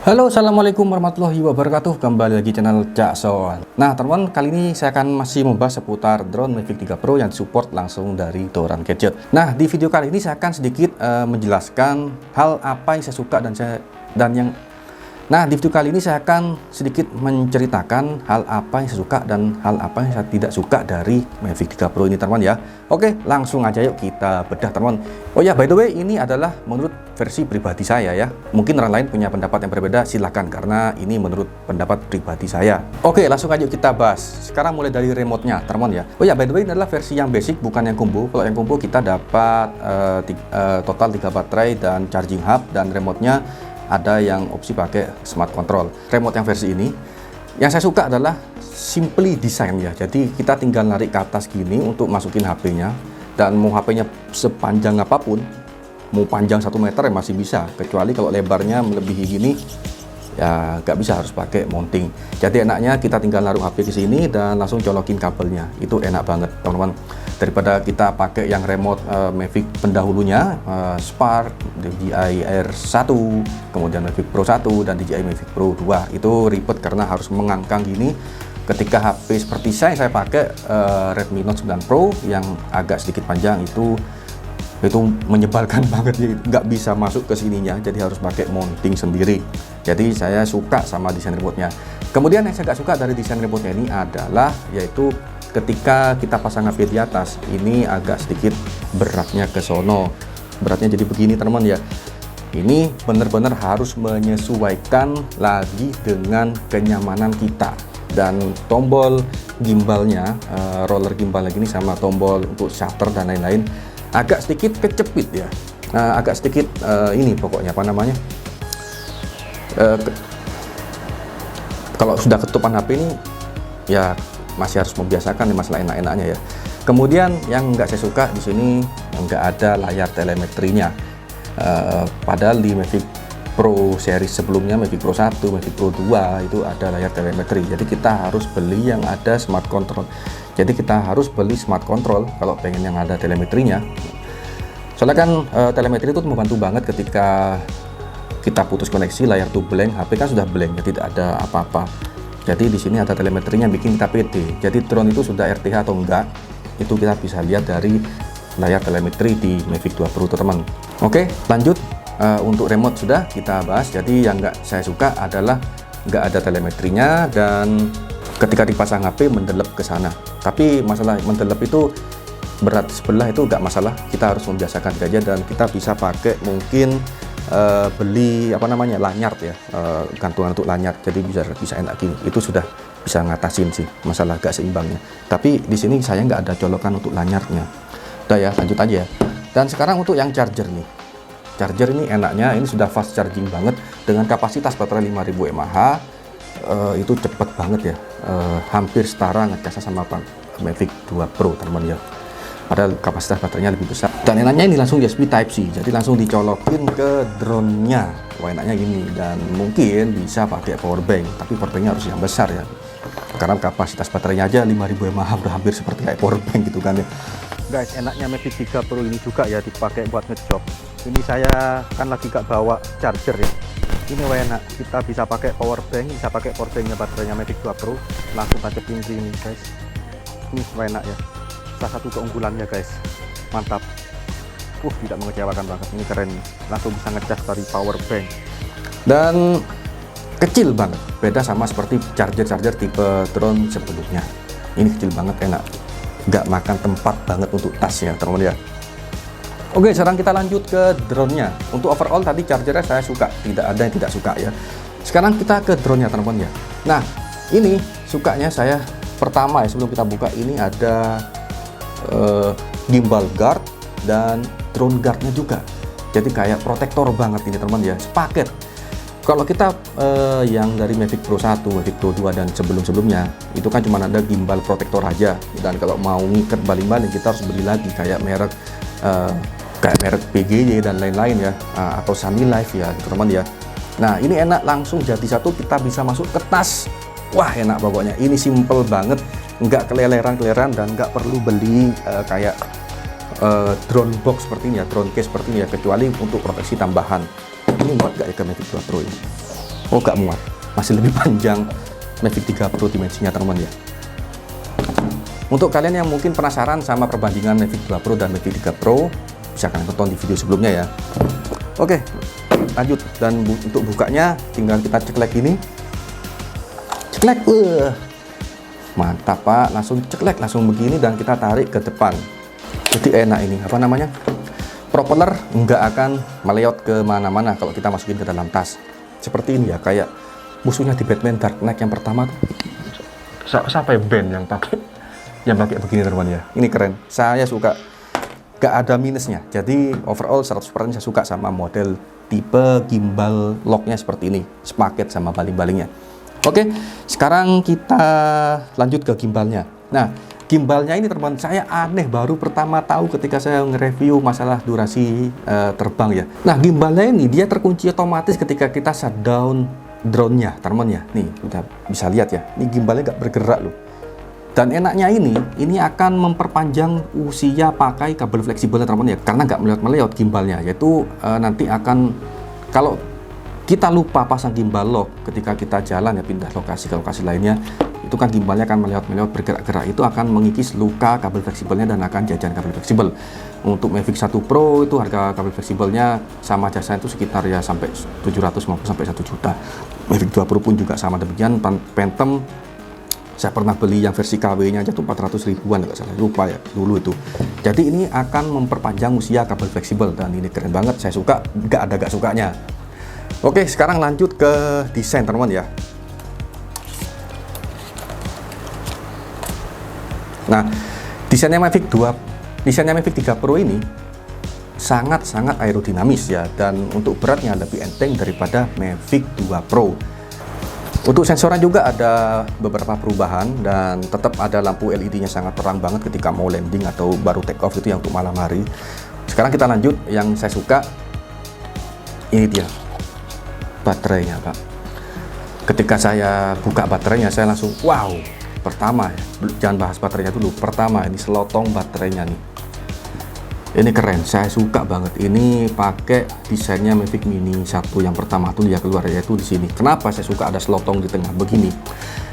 Halo, assalamualaikum warahmatullahi wabarakatuh. Kembali lagi channel Cak Soan. Nah teman-teman, kali ini saya akan masih membahas seputar drone Mavic 3 Pro yang disupport langsung dari Doran Gadget. Nah di video kali ini saya akan sedikit menjelaskan hal apa yang saya suka Nah, di video kali ini saya akan sedikit menceritakan hal apa yang saya suka dan hal apa yang saya tidak suka dari Mavic 3 Pro ini, teman-teman ya. Oke, langsung aja yuk kita bedah, teman-teman. Oh ya, by the way, ini adalah menurut versi pribadi saya ya. Mungkin orang lain punya pendapat yang berbeda, silahkan, karena ini menurut pendapat pribadi saya. Oke, langsung aja yuk kita bahas. Sekarang mulai dari remote-nya, teman-teman ya. Oh ya, by the way, ini adalah versi yang basic, bukan yang combo. Kalau yang combo kita dapat total 3 baterai dan charging hub, dan remote-nya ada yang opsi pakai smart control. Remote yang versi ini yang saya suka adalah simply design ya. Jadi kita tinggal narik ke atas gini untuk masukin HP-nya, dan mau HP-nya sepanjang apapun, mau panjang 1 meter ya masih bisa, kecuali kalau lebarnya melebihi gini ya nggak bisa, harus pakai mounting. Jadi enaknya kita tinggal naruh HP ke sini dan langsung colokin kabelnya. Itu enak banget, teman-teman, daripada kita pakai yang remote Mavic pendahulunya, Spark, DJI Air 1, kemudian Mavic Pro 1 dan DJI Mavic Pro 2. Itu ribet karena harus mengangkang gini. Ketika HP seperti saya pakai Redmi Note 9 Pro yang agak sedikit panjang, itu menyebalkan banget ya, nggak bisa masuk ke sininya, jadi harus pakai mounting sendiri. Jadi saya suka sama desain remote-nya. Kemudian yang saya nggak suka dari desain remote-nya ini adalah yaitu ketika kita pasang HP di atas, ini agak sedikit beratnya ke sono. Beratnya jadi begini, teman-teman ya. Ini benar-benar harus menyesuaikan lagi dengan kenyamanan kita. Dan tombol gimbalnya, roller gimbal lagi ini, sama tombol untuk shutter dan lain-lain agak sedikit kecepit ya. Agak sedikit ini pokoknya apa namanya, kalau sudah ketutupan HP ini ya masih harus membiasakan nih masalah enak-enaknya ya. Kemudian yang nggak saya suka di sini nggak ada layar telemetrinya. Padahal di Mavic Pro series sebelumnya, Mavic Pro 1, Mavic Pro 2 itu ada layar telemetri. Jadi kita harus beli yang ada smart control. Jadi kita harus beli smart control kalau pengen yang ada telemetrinya. Soalnya kan telemetri itu membantu banget ketika kita putus koneksi, layar tuh blank, HP kan sudah blank, jadi tidak ada apa-apa. Jadi di sini ada telemetrinya, bikin kita pede. Jadi drone itu sudah RTH atau enggak, itu kita bisa lihat dari layar telemetri di Mavic 2 Pro, teman. Oke, lanjut. Untuk remote sudah kita bahas. Jadi yang nggak saya suka adalah nggak ada telemetrinya, dan ketika dipasang HP mendelep ke sana. Tapi masalah mendelep itu berat sebelah itu nggak masalah, kita harus membiasakan saja, dan kita bisa pakai mungkin beli apa namanya, lanyard ya, gantungan untuk lanyard, jadi bisa enak gini. Itu sudah bisa ngatasin sih masalah gak seimbangnya. Tapi di sini saya nggak ada colokan untuk lanyardnya. Udah ya, lanjut aja ya. Dan sekarang untuk yang charger nih. Charger ini enaknya, ini sudah fast charging banget dengan kapasitas baterai 5000 mAh. Itu cepet banget ya, hampir setara ngecasnya sama Mavic 2 Pro, teman-teman ya. Padahal kapasitas baterainya lebih besar. Dan enaknya ini langsung USB Type-C, jadi langsung dicolokin ke drone-nya. Wah, enaknya gini. Dan mungkin bisa pakai power bank, tapi power bank-nya harus yang besar ya, karena kapasitas baterainya aja 5000 mAh, udah hampir seperti kayak power bank gitu kan ya. Guys, enaknya Mavic 3 Pro ini juga ya dipakai buat ngejob. Ini saya kan lagi gak bawa charger ya. Ini enak, kita bisa pakai power bank, bisa pakai power banknya baterainya Mavic 2 Pro, langsung tancapin sini guys. Ini enak ya, salah satu keunggulannya guys, mantap. Tidak mengecewakan banget, ini keren, langsung bisa ngecas dari power bank. Dan kecil banget, beda sama seperti charger tipe drone sebelumnya. Ini kecil banget, enak, nggak makan tempat banget untuk tasnya, teman-teman ya. Oke, sekarang kita lanjut ke drone-nya. Untuk overall tadi chargernya saya suka, tidak ada yang tidak suka ya. Sekarang kita ke drone-nya, teman-teman ya. Nah, ini sukanya saya pertama ya, sebelum kita buka, ini ada gimbal guard dan drone guard-nya juga. Jadi kayak protektor banget ini, teman-teman ya, sepaket. Kalau kita yang dari Mavic Pro 1, Mavic Pro 2 dan sebelum-sebelumnya, itu kan cuma ada gimbal protektor aja. Dan kalau mau ngikat baling-baling kita harus beli lagi kayak merek PGY dan lain-lain ya, atau Sunny Life ya, teman-teman ya. Nah, ini enak, langsung jadi satu, kita bisa masuk ke tas. Wah, enak pokoknya. Ini simple banget, nggak keleleran-keleleran, dan nggak perlu beli kayak drone box seperti ini ya, drone case seperti ini ya, kecuali untuk proteksi tambahan. Ini muat nggak ya ke Mavic 2 Pro ini? Oh, gak muat, masih lebih panjang Mavic 3 Pro dimensinya teman-teman ya. Untuk kalian yang mungkin penasaran sama perbandingan Mavic 2 Pro dan Mavic 3 Pro, bisa kalian tonton di video sebelumnya ya. Oke, lanjut. Dan untuk bukanya tinggal kita ceklek ini. Ceklek, mantap Pak, langsung ceklek, langsung begini, dan kita tarik ke depan. Jadi enak ini, apa namanya, propeller nggak akan meleot ke mana-mana kalau kita masukin ke dalam tas. Seperti ini ya, kayak musuhnya di Batman Dark Knight yang pertama tuh. Sampai band yang pakai begini teman-teman ya. Ini keren, saya suka. Gak ada minusnya. Jadi overall 100% saya suka sama model tipe gimbal locknya seperti ini, sepaket sama baling-balingnya. Oke, sekarang kita lanjut ke gimbalnya. Nah, gimbalnya ini teman-teman, saya aneh, baru pertama tahu ketika saya nge-review masalah durasi terbang ya. Nah, gimbalnya ini dia terkunci otomatis ketika kita shutdown drone-nya teman-teman ya. Nih, kita bisa lihat ya, ini gimbalnya nggak bergerak loh. Dan enaknya ini akan memperpanjang usia pakai kabel fleksibelnya teman-teman ya, karena nggak meleot-meleot gimbalnya, yaitu nanti akan, kalau kita lupa pasang gimbal lock ketika kita jalan ya, pindah lokasi ke lokasi lainnya, itu kan gimbalnya akan meleot-meleot, bergerak-gerak, itu akan mengikis luka kabel fleksibelnya dan akan jajan kabel fleksibel. Untuk Mavic 1 Pro itu harga kabel fleksibelnya sama jasa itu sekitar ya sampai 700 maupun sampai 1 juta. Mavic 2 Pro pun juga sama demikian. Phantom saya pernah beli yang versi KW nya aja tuh 400 ribuan, nggak salah, lupa ya dulu itu. Jadi ini akan memperpanjang usia kabel fleksibel dan ini keren banget, saya suka, nggak ada gak sukanya. Oke, sekarang lanjut ke desain teman-teman ya. Nah, desainnya Mavic 3 Pro ini sangat-sangat aerodinamis ya, dan untuk beratnya lebih enteng daripada Mavic 2 Pro. Untuk sensornya juga ada beberapa perubahan, dan tetap ada lampu LED-nya sangat terang banget ketika mau landing atau baru take off, itu yang untuk malam hari. Sekarang kita lanjut, yang saya suka ini dia baterainya Pak. Ketika saya buka baterainya, saya langsung wow. Pertama ya, jangan bahas baterainya dulu. Pertama, ini selotong baterainya nih. Ini keren, saya suka banget. Ini pakai desainnya Mavic Mini 1 yang pertama tuh dia keluar, yaitu di sini. Kenapa saya suka ada selotong di tengah begini?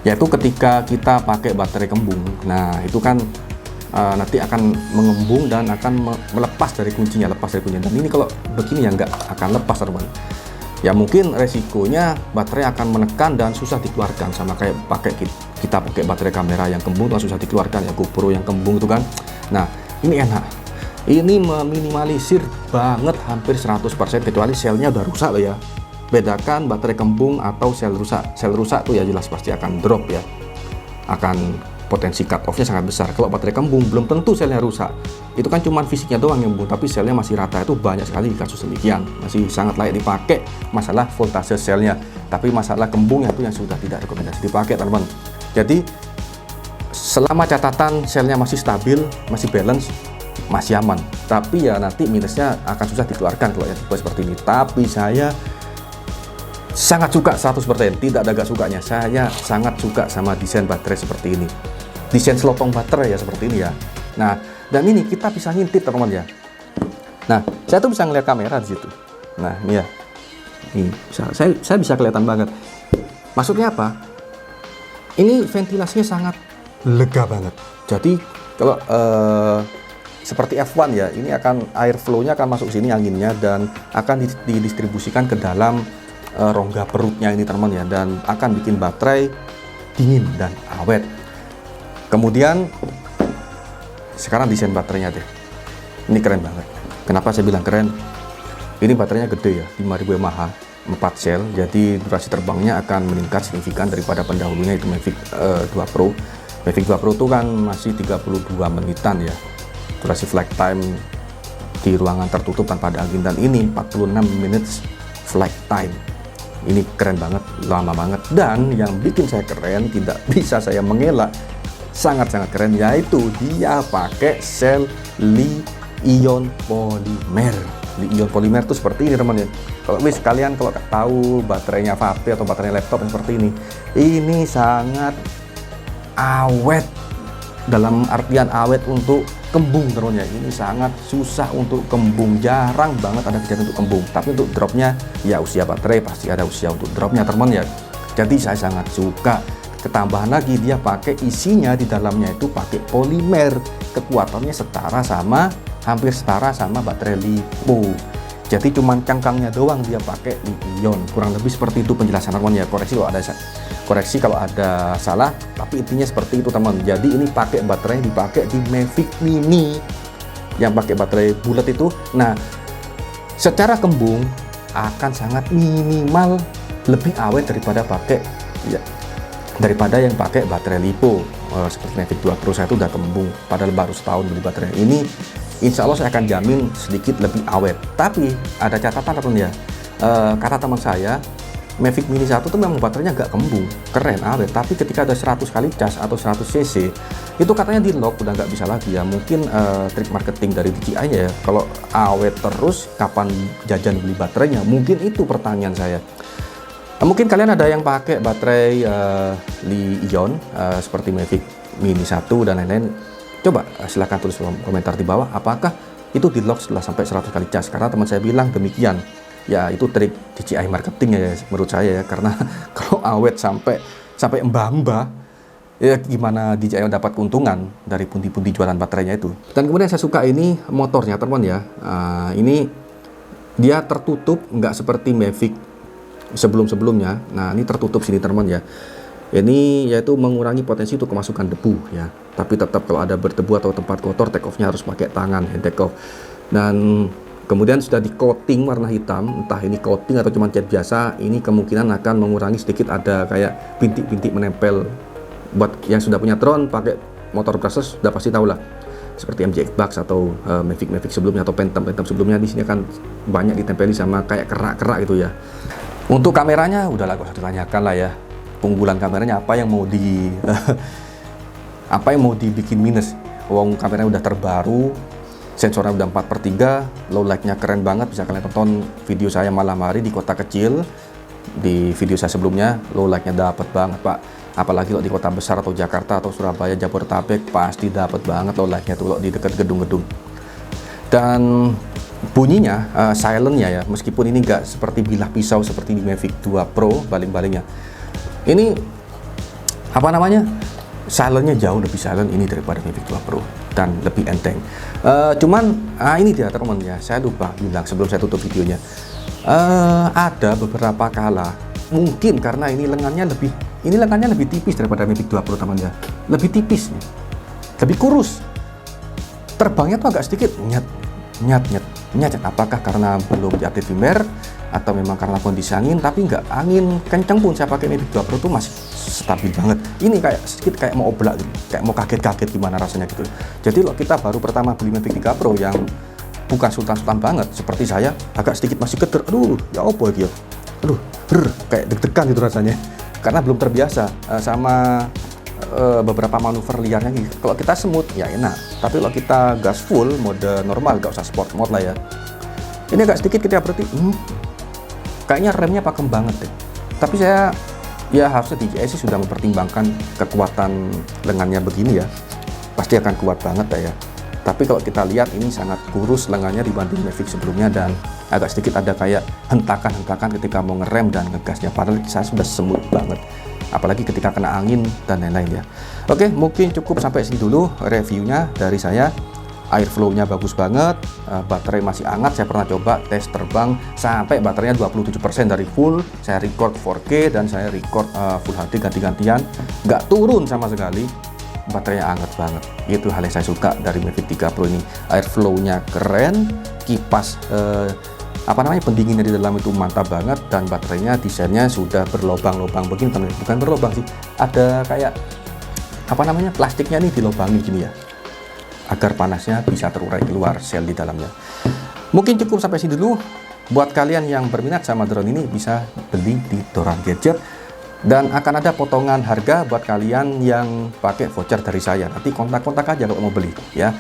Yaitu ketika kita pakai baterai kembung, nah itu kan nanti akan mengembung dan akan melepas dari kuncinya, Dan ini kalau begini ya nggak akan lepas teman-teman. Ya mungkin resikonya baterai akan menekan dan susah dikeluarkan, sama kayak kita pakai baterai kamera yang kembung dan susah dikeluarkan ya, GoPro yang kembung itu kan. Nah, ini enak. Ini meminimalisir banget, hampir 100%, kecuali selnya udah rusak loh ya. Bedakan baterai kembung atau sel rusak. Sel rusak tuh ya jelas pasti akan drop ya, akan potensi cut off-nya sangat besar. Kalau baterai kembung belum tentu selnya rusak, itu kan cuma fisiknya doang yang kembung, tapi selnya masih rata. Itu banyak sekali kasus demikian, masih sangat layak dipakai. Masalah voltase selnya, tapi masalah kembung itu yang sudah tidak rekomendasi dipakai teman-teman. Jadi selama catatan selnya masih stabil, masih balance, masih aman. Tapi ya nanti minusnya akan susah dikeluarkan kalau yang seperti ini. Tapi saya sangat suka 100%, tidak ada gak sukanya. Saya sangat suka sama desain baterai seperti ini, desain selotong baterai ya seperti ini ya. Nah, dan ini kita bisa ngintip teman-teman ya. Nah, saya tuh bisa ngeliat kamera di situ. Nah, ini ya, ini saya bisa kelihatan banget. Maksudnya apa? Ini ventilasinya sangat lega banget. Jadi kalau seperti F1 ya, ini akan air flow-nya akan masuk sini anginnya, dan akan didistribusikan ke dalam rongga perutnya ini teman ya, dan akan bikin baterai dingin dan awet. Kemudian sekarang desain baterainya deh, ini keren banget. Kenapa saya bilang keren? Ini baterainya gede ya, 5000 mAh, 4 sel, jadi durasi terbangnya akan meningkat signifikan daripada pendahulunya, itu Mavic 2 Pro. Mavic 2 Pro itu kan masih 32 menitan ya durasi flight time di ruangan tertutup tanpa ada angin, dan ini 46 minutes flight time. Ini keren banget, lama banget. Dan yang bikin saya keren, tidak bisa saya mengelak, sangat-sangat keren, yaitu dia pakai sel Li-ion polimer. Li-ion polimer itu seperti ini teman-teman. Kalau kalian tahu baterainya HP atau baterai laptop yang seperti ini sangat awet, dalam artian awet untuk kembung teman ya. Ini sangat susah untuk kembung, jarang banget ada kejadian untuk kembung. Tapi untuk dropnya ya usia baterai pasti ada usia untuk dropnya teman ya. Jadi saya sangat suka. Ketambahan lagi dia pakai isinya di dalamnya itu pakai polimer, kekuatannya hampir setara sama baterai LiPo. Jadi cuman cangkangnya doang dia pakai lithium. Kurang lebih seperti itu penjelasan teman ya. Koreksi kalau ada salah, tapi intinya seperti itu teman. Jadi ini pakai baterai dipakai di Mavic Mini yang pakai baterai bulat itu. Nah, secara kembung akan sangat minimal, lebih awet daripada yang pakai baterai LiPo. Seperti Mavic 2 Pro saya itu udah kembung, padahal baru setahun beli baterai ini. Insya Allah saya akan jamin sedikit lebih awet. Tapi ada catatan teman ya. Kata teman saya, Mavic Mini 1 tuh memang baterainya nggak kembung, keren, awet. Tapi ketika ada 100 kali cas atau 100 cc, itu katanya di lock, udah nggak bisa lagi ya. Mungkin trik marketing dari DJI ya. Kalau awet terus, kapan jajan beli baterainya? Mungkin itu pertanyaan saya. Mungkin kalian ada yang pakai baterai Li-ion seperti Mavic Mini 1 dan lain-lain. Coba silahkan tulis komentar di bawah, apakah itu di lock setelah sampai 100 kali cas? Karena teman saya bilang demikian. Ya itu trik DJI marketing ya menurut saya ya, karena kalau awet sampai mbah-mbah ya gimana DJI dapat keuntungan dari pundi-pundi jualan baterainya itu. Dan kemudian saya suka ini motornya teman ya. Ini dia tertutup, nggak seperti Mavic sebelumnya. Nah ini tertutup sini teman ya. Ini yaitu mengurangi potensi untuk kemasukan debu ya. Tapi tetap kalau ada berdebu atau tempat kotor, take off-nya harus pakai tangan, hand take off. Dan kemudian sudah di coating warna hitam, entah ini coating atau cuma cat biasa, ini kemungkinan akan mengurangi sedikit ada kayak bintik-bintik menempel. Buat yang sudah punya drone pakai motor brushless sudah pasti tahu lah. Seperti MJX Bugs atau Mavic sebelumnya atau Phantom sebelumnya, di sini kan banyak ditempeli sama kayak kerak-kerak gitu ya. Untuk kameranya udahlah gak usah ditanyakan lah ya. Unggulan kameranya apa yang mau dibikin minus. Wong kameranya udah terbaru, sensornya udah 4/3, low light-nya keren banget. Bisa kalian tonton video saya malam hari di kota kecil. Di video saya sebelumnya, low light-nya dapat banget Pak. Apalagi kalau di kota besar atau Jakarta atau Surabaya, Jabodetabek, pasti dapat banget low light-nya tuh kalau di dekat gedung-gedung. Dan bunyinya, silent-nya ya, meskipun ini nggak seperti bilah pisau seperti di Mavic 2 Pro, baling-balingnya. Ini apa namanya? Silent-nya jauh lebih silent ini daripada Mavic 2 Pro dan lebih enteng. Ini dia teman ya, saya lupa bilang sebelum saya tutup videonya. Ada beberapa kala mungkin karena ini lengannya lebih tipis daripada Mavic 2 Pro teman ya. Lebih tipis, lebih kurus. Terbangnya tuh agak sedikit nyet. Apakah karena belum diupdate firmware atau memang karena kondisi angin? Tapi nggak angin kenceng pun saya pakai Mavic 2 Pro tuh masih stabil banget. Ini kayak sedikit kayak mau oblak gitu, kayak mau kaget-kaget gimana rasanya gitu. Jadi kalau kita baru pertama beli Mavic 3 Pro yang bukan sultan-sultan banget seperti saya, agak sedikit masih keter. Aduh, ya opo gitu. Aduh, kayak deg-degan gitu rasanya. Karena belum terbiasa sama beberapa manuver liarnya gitu. Kalau kita smooth ya enak, tapi kalau kita gas full mode normal, gak usah sport mode lah ya, ini agak sedikit kita berarti kayaknya remnya pakem banget deh. Tapi saya ya harusnya DJI sih sudah mempertimbangkan kekuatan lengannya begini ya, pasti akan kuat banget ya. Tapi kalau kita lihat ini sangat kurus lengannya dibanding Mavic sebelumnya, dan agak sedikit ada kayak hentakan-hentakan ketika mau ngerem dan ngegasnya, padahal saya sudah smooth banget, apalagi ketika kena angin dan lain-lain ya. Oke, mungkin cukup sampai sini dulu reviewnya dari saya. Airflow-nya bagus banget, baterai masih hangat. Saya pernah coba tes terbang sampai baterainya 27% dari full. Saya record 4K dan saya record Full HD ganti-gantian, nggak turun sama sekali. Baterainya hangat banget. Itu hal yang saya suka dari Mavic 3 Pro ini. Airflow-nya keren, kipas pendinginnya di dalam itu mantap banget, dan baterainya desainnya sudah berlobang-lobang begini, bukan berlobang sih, ada kayak plastiknya nih dilobangi gini ya, agar panasnya bisa terurai keluar sel di dalamnya. Mungkin cukup sampai sini dulu. Buat kalian yang berminat sama drone ini bisa beli di Doran Gadget, dan akan ada potongan harga buat kalian yang pakai voucher dari saya. Nanti kontak-kontak aja kalau mau beli ya.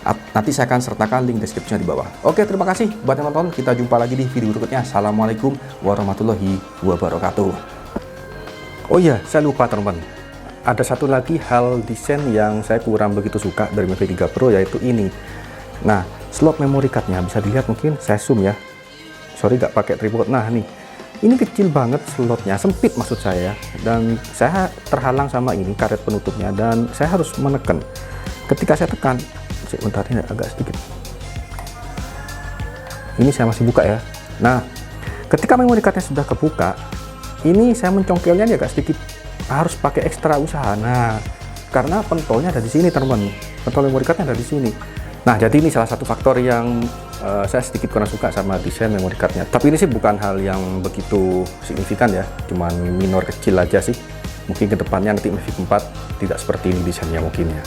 Nanti saya akan sertakan link deskripsinya di bawah. Oke, terima kasih buat yang nonton. Kita jumpa lagi di video berikutnya. Assalamualaikum warahmatullahi wabarakatuh. Oh iya, saya lupa teman-teman. ada satu lagi hal desain yang saya kurang begitu suka dari MV 3 Pro, yaitu ini. Nah, slot memory cardnya bisa dilihat, mungkin saya zoom ya. Sorry nggak pakai tripod. Nah nih, ini kecil banget slotnya, sempit maksud saya, dan saya terhalang sama ini karet penutupnya, dan saya harus menekan. Ketika saya tekan, sebentar ini agak sedikit. Ini saya masih buka ya. Nah, ketika memory cardnya sudah kebuka, ini saya mencongkelnya dia agak sedikit harus pakai ekstra usaha. Nah, karena pentolnya ada di sini teman-teman, pentol memory cardnya ada di sini. Nah, jadi ini salah satu faktor yang saya sedikit kurang suka sama desain memory cardnya. Tapi ini sih bukan hal yang begitu signifikan ya, cuman minor kecil aja sih. Mungkin kedepannya nanti MV 4 tidak seperti ini desainnya mungkin ya.